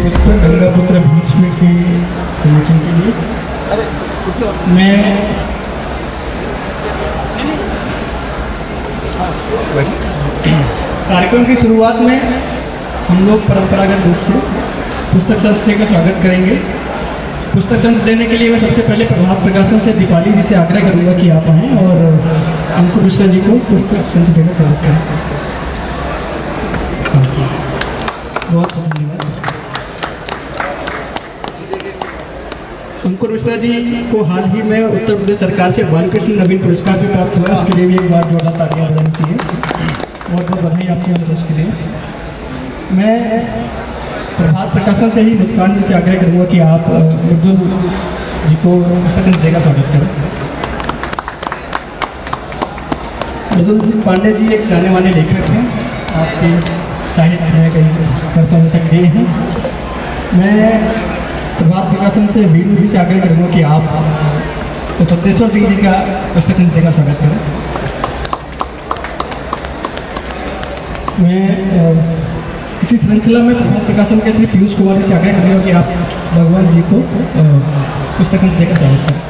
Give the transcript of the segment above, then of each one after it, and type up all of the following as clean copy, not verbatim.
पुस्तक गंगापुत्र भीष्म की मीटिंग के लिए मैं कार्यक्रम की शुरुआत में हम लोग परंपरागत रूप से पुस्तक संच का स्वागत करेंगे। पुस्तक संच देने के लिए मैं सबसे पहले प्रभात प्रकाशन से दीपाली जी से आग्रह करूंगा कि आप आएँ और अंकुर मिश्रा जी को पुस्तक संच देकर स्वागत करें। बहुत बहुत धन्यवाद। अंकुर मिश्रा जी को हाल ही में उत्तर प्रदेश सरकार से बालकृष्ण नवीन पुरस्कार भी प्राप्त हुआ, उसके लिए भी एक बार जोड़ा तालियां बजानी चाहिए। बहुत बहुत बधाई आपके अनुरोध के लिए। मैं प्रभात प्रकाशन से ही मुस्कान जी से आग्रह करूँगा कि आप मृदुल जी को पुस्तक देगा स्वागत करें। मृदुल पांडे जी एक जाने माने लेखक हैं, आपके साहित्य में कई पुस्तक दिए हैं। मैं प्रभात प्रकाशन से वीरू जी से आग्रह करूँगा कि आप उत्तरेश्वर सिंह जी का पुस्तक देगा स्वागत करें। मैं इसी श्रृंखला में प्रभात प्रकाशन के श्री पीयूष कुमार जी से आग्रह करूँगा कि आप भगवान जी को पुस्तक देकर स्वागत करें।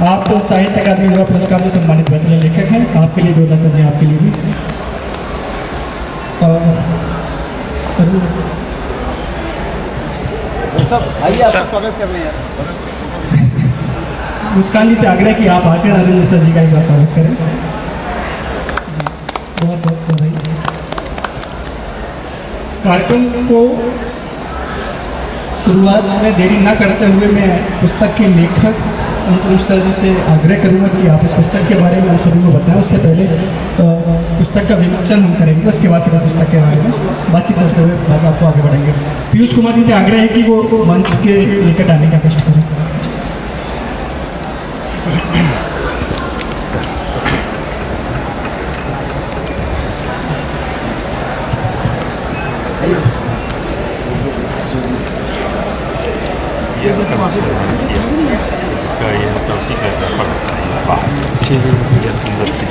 आप साहित्य अकादमी युवा पुरस्कार से सम्मानित वैसे लेखक हैं, आपके लिए 2 लाख रुपये आपके लिए भी। सब आइए, आपका स्वागत कर रहे हैं। मुस्कान जी से आग्रह कि आप आकर अरविंद मिश्रा जी का एक बार स्वागत करें। बहुत बहुत बधाई। कार्यक्रम को शुरुआत में देरी न करते हुए मैं पुस्तक के लेखक अंकुर मिश्रा जी से आग्रह करूंगा कि आप पुस्तक के बारे में हम सभी को बताएं। उससे पहले पुस्तक का विमोचन हम करेंगे, उसके बाद फिर पुस्तक के बारे में बातचीत करते हुए आपको आगे बढ़ेंगे। पीयूष कुमार जी से आग्रह है कि वो मंच के निकट आने का कष्ट करें। जिसका ये उसी का पड़ता है बाहर ये सुंदर सी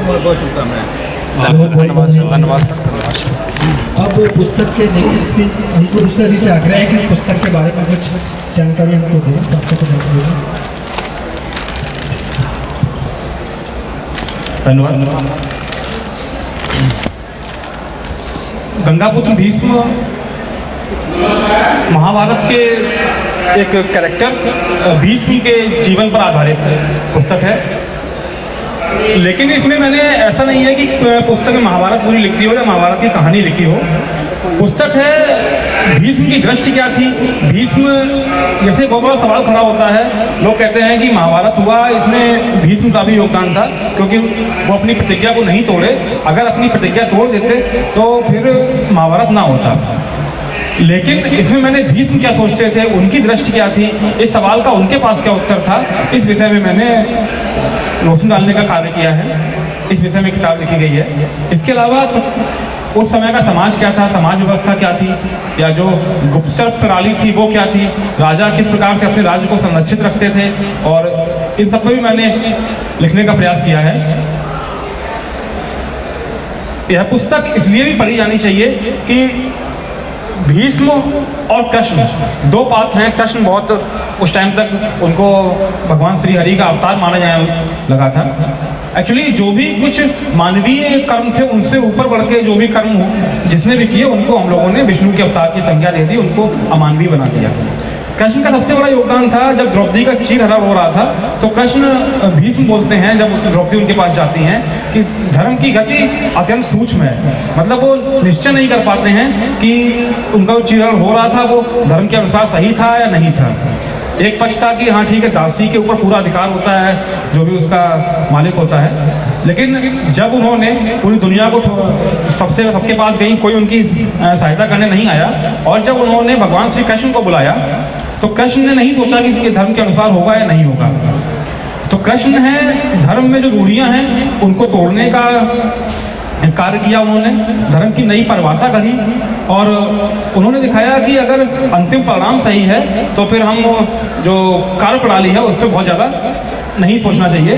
बहुत बहुत शुभकामनाएं। धन्यवाद। अब पुस्तक के लेखक श्री अंकुर मिश्रा जी से आग्रह है कि पुस्तक के बारे में कुछ जानकारी हमको दें। धन्यवाद। गंगापुत्र भीष्म महाभारत के एक कैरेक्टर भीष्म के जीवन पर आधारित पुस्तक है, लेकिन इसमें मैंने ऐसा नहीं है कि पुस्तक में महाभारत पूरी लिखी हो या महाभारत की कहानी लिखी हो। पुस्तक है भीष्म की दृष्टि क्या थी। भीष्म जैसे बहुत बड़ा सवाल खड़ा होता है, लोग कहते हैं कि महाभारत हुआ, इसमें भीष्म का भी योगदान था क्योंकि वो अपनी प्रतिज्ञा को नहीं तोड़े। अगर अपनी प्रतिज्ञा तोड़ देते तो फिर महाभारत ना होता। लेकिन इसमें मैंने भीष्म क्या सोचते थे, उनकी दृष्टि क्या थी, इस सवाल का उनके पास क्या उत्तर था, इस विषय में मैंने रोशनी डालने का कार्य किया है। इस विषय में किताब लिखी गई है। इसके अलावा उस समय का समाज क्या था, समाज व्यवस्था क्या थी, या जो गुप्तचर प्रणाली थी वो क्या थी, राजा किस प्रकार से अपने राज्य को संरक्षित रखते थे, और इन सब पर भी मैंने लिखने का प्रयास किया है। यह पुस्तक इसलिए भी पढ़ी जानी चाहिए कि भीष्म और कृष्ण 2 पात्र हैं। कृष्ण बहुत उस टाइम तक उनको भगवान श्री हरि का अवतार माना जाने लगा था। एक्चुअली जो भी कुछ मानवीय कर्म थे उनसे ऊपर बढ़ के जो भी कर्म जिसने भी किए उनको हम लोगों ने विष्णु के अवतार की संज्ञा दे दी, उनको अमानवीय बना दिया। कृष्ण का सबसे बड़ा योगदान था, जब द्रौपदी का चीरहरण हो रहा था तो कृष्ण भीष्म बोलते हैं, जब द्रौपदी उनके पास जाती हैं, कि धर्म की गति अत्यंत सूक्ष्म है। मतलब वो निश्चय नहीं कर पाते हैं कि उनका जो चीरहरण हो रहा था वो धर्म के अनुसार सही था या नहीं था। एक पक्ष था कि हाँ ठीक है, दासी के ऊपर पूरा अधिकार होता है, जो भी उसका मालिक होता है, लेकिन जब उन्होंने पूरी दुनिया को सबके पास गई, कोई उनकी सहायता करने नहीं आया, और जब उन्होंने भगवान श्री कृष्ण को बुलाया तो कृष्ण ने नहीं सोचा कि धर्म के अनुसार होगा या नहीं होगा। तो कृष्ण है धर्म में जो रूढ़ियाँ हैं उनको तोड़ने का कार्य किया उन्होंने, धर्म की नई परिभाषा गढ़ी और उन्होंने दिखाया कि अगर अंतिम परिणाम सही है तो फिर हम जो कार्य प्रणाली है उस पर बहुत ज़्यादा नहीं सोचना चाहिए।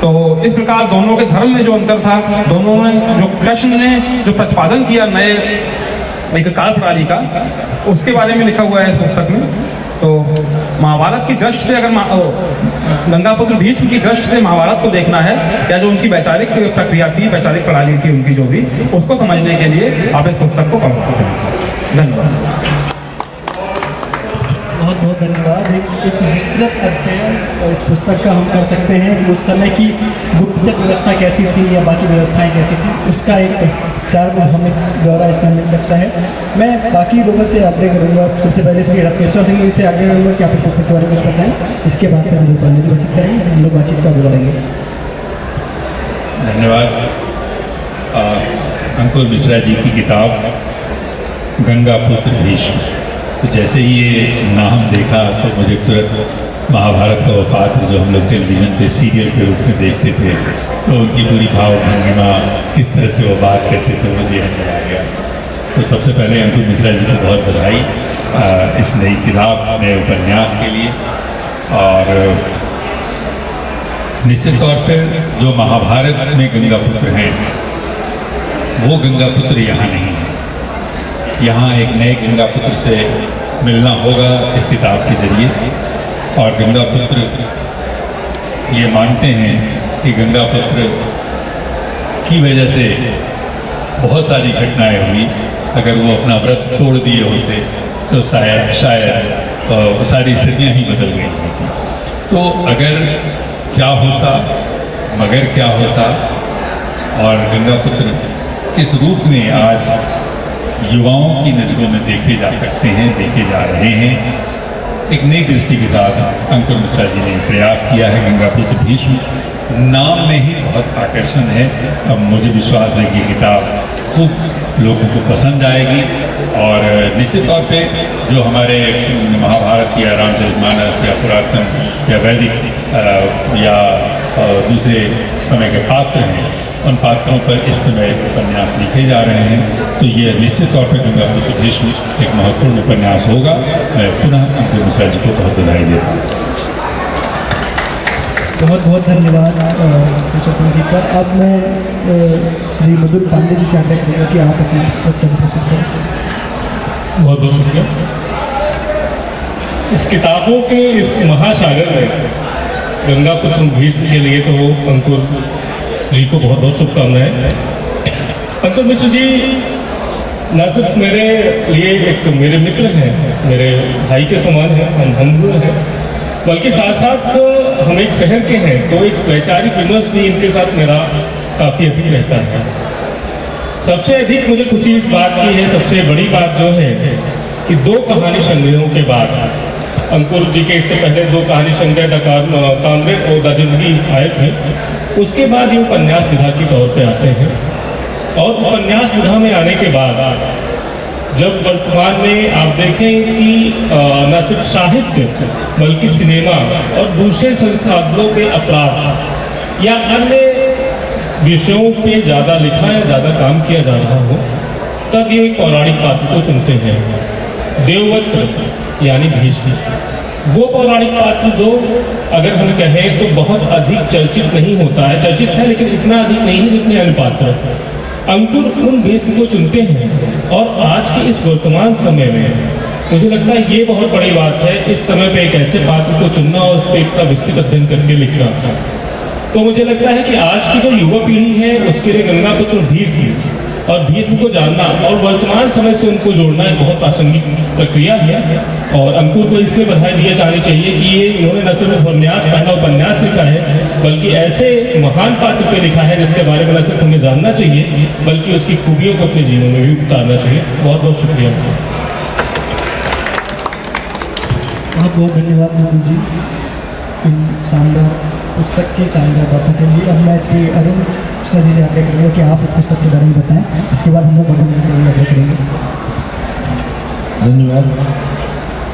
तो इस प्रकार दोनों के धर्म में जो अंतर था, दोनों में जो कृष्ण ने जो प्रतिपादन किया नए एक कार्य प्रणाली का, उसके बारे में लिखा हुआ है इस पुस्तक में। तो महाभारत की दृष्टि से अगर गंगापुत्र भीष्म की दृष्टि से महाभारत को देखना है, या जो उनकी वैचारिक प्रक्रिया थी, वैचारिक प्रणाली थी उनकी जो भी, उसको समझने के लिए आप इस पुस्तक को पढ़ सकते हैं। धन्यवाद। बहुत बहुत धन्यवाद। एक विस्तृत अध्ययन इस पुस्तक का हम कर सकते हैं कि उस समय की गुप्तचर व्यवस्था कैसी थी या बाकी व्यवस्थाएं कैसी थी, उसका एक सार्वभौमिक ब्यौरा इसमें मिल सकता है। मैं बाकी लोगों से आग्रह करूँगा, सबसे पहले श्री रत्नेश्वर सिंह जी से आग्रह करूँगा कि आप इस पुस्तक के बारे में कुछ बताएं। इसके बाद फिर हम लोग बातचीत करेंगे, हम लोग बातचीत का आगे बढ़ेंगे। धन्यवाद। अंकुर मिश्रा जी की किताब गंगापुत्र भीष्म, तो जैसे ही ये नाम देखा तो मुझे तुरंत महाभारत का वो पात्र जो हम लोग टेलीविज़न पे सीरियल के रूप में देखते थे, तो उनकी पूरी भाव भंगिमा, किस तरह से वो बात करते थे, मुझे याद आ गया। तो सबसे पहले अंकुर मिश्रा जी को बहुत बधाई इस नई किताब, नए उपन्यास के लिए। और निश्चित तौर पर जो महाभारत में गंगापुत्र हैं, वो गंगापुत्र यहाँ नहीं है। यहाँ एक नए गंगापुत्र से मिलना होगा इस किताब के जरिए। और गंगापुत्र ये मानते हैं कि गंगापुत्र की वजह से बहुत सारी घटनाएं हुई। अगर वो अपना व्रत तोड़ दिए होते तो शायद वो सारी स्थितियाँ ही बदल गई होती। तो अगर क्या होता, मगर क्या होता, और गंगापुत्र किस रूप में आज युवाओं की नज़रों में देखे जा सकते हैं, देखे जा रहे हैं, एक नई दृष्टि के साथ अंकुर मिश्रा जी ने प्रयास किया है। गंगापुत्र भीष्म नाम में ही बहुत आकर्षण है। अब मुझे विश्वास है कि किताब खूब लोगों को पसंद आएगी। और निश्चित तौर पे जो हमारे महाभारत या रामचरितमानस या पुरातन या वैदिक या दूसरे समय के पात्र हैं, उन पात्रों पर इस समय उपन्यास लिखे जा रहे हैं। तो ये निश्चित तौर पर गंगापुत्र भीष्म एक महत्वपूर्ण उपन्यास होगा। मैं पुनः अंकुर मिश्रा जी को बहुत बधाई देता हूँ। बहुत बहुत धन्यवाद मिश्रा सिंह जी का। अब मैं श्री मधुर पांडे जी से आग्रह करूँगा कि आप अपनी वक्तव्य प्रस्तुत करें। बहुत बहुत शुक्रिया। इस किताबों के इस महासागर में गंगापुत्र भीष्म के लिए तो अंकुर जी को बहुत बहुत शुभकामनाएं। अंकुर मिश्र जी न सिर्फ मेरे लिए एक मेरे मित्र हैं, मेरे भाई के समान हैं, हम हैं, बल्कि साथ साथ हम एक शहर के हैं, तो एक वैचारिक विमर्श भी इनके साथ मेरा काफ़ी अधिक रहता है। सबसे अधिक मुझे खुशी इस बात की है, सबसे बड़ी बात जो है कि 2 कहानी संग्रहों के बाद अंकुर जी के इससे पहले 2 कहानी संग्रह कामरेड और द जिंदगी आए थे, उसके बाद ये उपन्यास विधा के तौर पे आते हैं। और उपन्यास विधा में आने के बाद जब वर्तमान में आप देखें कि न सिर्फ साहित्य बल्कि सिनेमा और दूसरे संसाधनों पे अपराध या अन्य विषयों पे ज़्यादा लिखा या ज़्यादा काम किया जा रहा हो, तब ये पौराणिक पात्र को चुनते हैं। देवव्रत यानी भीष्म, वो पौराणिक पात्र जो अगर हम कहें तो बहुत अधिक चर्चित नहीं होता है, चर्चित है लेकिन इतना अधिक नहीं है जितने अन्य पात्र। अंकुर उन भीष्म को चुनते हैं और आज के इस वर्तमान समय में मुझे लगता है ये बहुत बड़ी बात है, इस समय पे एक ऐसे पात्र को चुनना और उस पर इतना विस्तृत अध्ययन करके लिखना। तो मुझे लगता है कि आज की जो युवा पीढ़ी है उसके लिए गंगापुत्र भीष्म और भीष्म को जानना और वर्तमान समय से उनको जोड़ना एक बहुत प्रासंगिक प्रक्रिया है। और अंकुर को इसलिए बधाई दी जानी चाहिए कि ये इन्होंने न सिर्फ पहला उपन्यास लिखा है, बल्कि ऐसे महान पात्र पे लिखा है जिसके बारे में न सिर्फ हमें जानना चाहिए बल्कि उसकी खूबियों को अपने जीवन में भी उतारना चाहिए। बहुत बहुत शुक्रिया। बहुत बहुत धन्यवाद मधुर जी इन शानदार पुस्तक की शानदार बातों के लिए। अब मैं श्री अरुण मिश्रा जी से आग्रह करूँगा कि आप इस पुस्तक के बारे में बताएं, इसके बाद हम लोग मधुर जी से आग्रह करेंगे। धन्यवाद।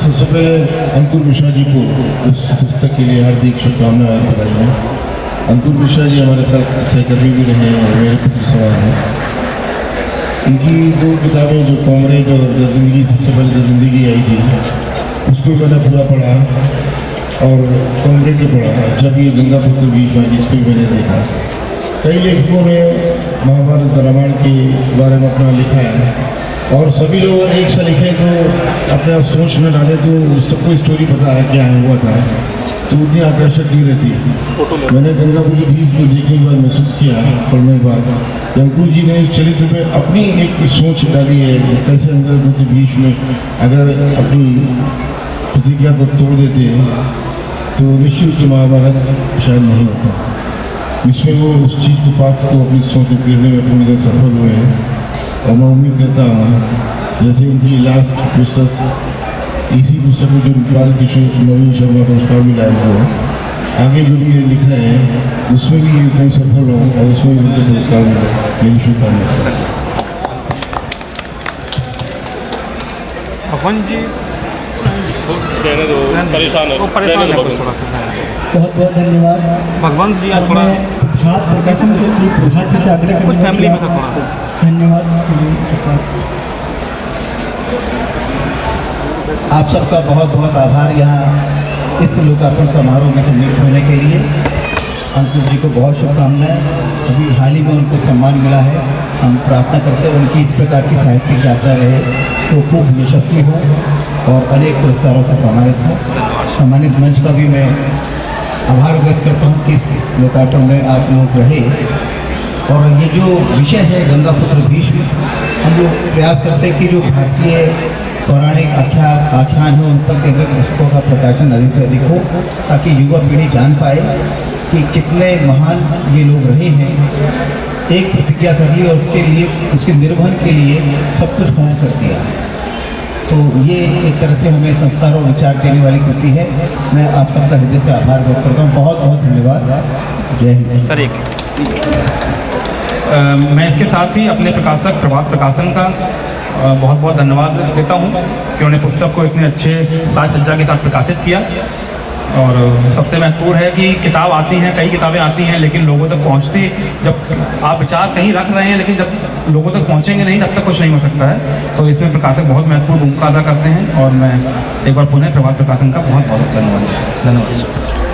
सबसे पहले अंकुर मिश्रा जी को इस पुस्तक के लिए हार्दिक शुभकामनाएं बधाई हैं। अंकुर मिश्रा जी हमारे साथ सहकर्मी भी रहे हैं और मेरे पुत्र सवाल हैं। इनकी दो किताबें जो कॉमरेड और ज़िंदगी सबसे पहले जो ज़िंदगी आई थी उसको मैंने पूरा पढ़ा और कॉमरेड जो पढ़ा। जब ये गंगापुत्र भीष्म जिसको भी मैंने देखा, कई लेखकों ने महाभारत रामायण के बारे में अपना लिखा है और सभी लोग एक सा लिखे तो अपने आप सोच न डाले तो सबको स्टोरी पता है क्या हुआ था, तो उतनी आकर्षक नहीं रहती। मैंने गंगापुत्र भीष्म को देखने के बाद महसूस किया पढ़ने के बाद कि अंकुर जी ने इस चरित्र में अपनी एक सोच डाली है, कैसे गंगापुत्र भीष्म अगर अपनी प्रतिज्ञा को तोड़ देते तो निश्चित से महाभारत शायद नहीं होता। इसमें वो उस चीज़ को पास को अपनी सोच को गिरने में पूरी तरह सफल हुए हैं और मैं उम्मीद करता हूँ जैसे उनकी लास्ट पुस्तक इसी पुस्तक में जो बालकृष्ण नवीन शर्मा पुरस्कार मिला है वो आगे जो भी ये लिख रहे हैं उसमें भी ये इतने सफल हो और उसमें भी उनको पुरस्कार मिले। मेरी शुभकामनाएं। भगवान जी रहने दो, परेशान है, वो परेशान रहने है दो। कुछ थोड़ा सा। बहुत बहुत धन्यवाद। भगवंत जी आज थोड़ा मैं प्रभात प्रकाशन से श्री प्रभात जी से आग्रह कुछ करूंगा फैमिली कि में था आप- थोड़ा। धन्यवाद। आप सबका बहुत बहुत आभार यहाँ इस लोकार्पण समारोह में सम्मिलित होने के लिए। अंकुर जी को बहुत शुभकामनाएं। अभी हाल ही में उनको सम्मान मिला है। हम प्रार्थना करते हैं उनकी इस प्रकार की साहित्यिक यात्रा रहे तो खूब यशस्वी हो और अनेक पुरस्कारों से सम्मानित हो। सम्मानित मंच का भी मैं आभार व्यक्त करता हूँ कि इस लोकार्पण में आप लोग रहे। और ये जो विषय है गंगापुत्र भीष्म, हम लोग प्रयास करते हैं कि जो भारतीय पौराणिक आख्यान हो उन पर केवल पुस्तकों का प्रकाशन अधिक से अधिक हो ताकि युवा पीढ़ी जान पाए कि कितने महान ये लोग रहे हैं। एक प्रतिज्ञा कर ली और उसके लिए उसके निर्वहन के लिए सब कुछ होम कर दिया। तो ये एक तरह से हमें संस्कार और विचार देने वाली कृति है। मैं आप सबका हृदय से आभार व्यक्त करता हूँ। बहुत बहुत धन्यवाद। जय हिंद। सर एक मैं इसके साथ ही अपने प्रकाशक प्रभात प्रकाशन का बहुत बहुत धन्यवाद देता हूँ कि उन्होंने पुस्तक को इतने अच्छे साज सज्जा के साथ प्रकाशित किया। और सबसे महत्वपूर्ण है कि किताब आती हैं, कई किताबें आती हैं लेकिन लोगों तक पहुँचती, जब आप विचार कहीं रख रहे हैं लेकिन जब लोगों तक पहुँचेंगे नहीं तब तक कुछ नहीं हो सकता है। तो इसमें प्रकाशक बहुत महत्वपूर्ण भूमिका अदा करते हैं और मैं एक बार पुनः प्रभात प्रकाशन का बहुत बहुत धन्यवाद।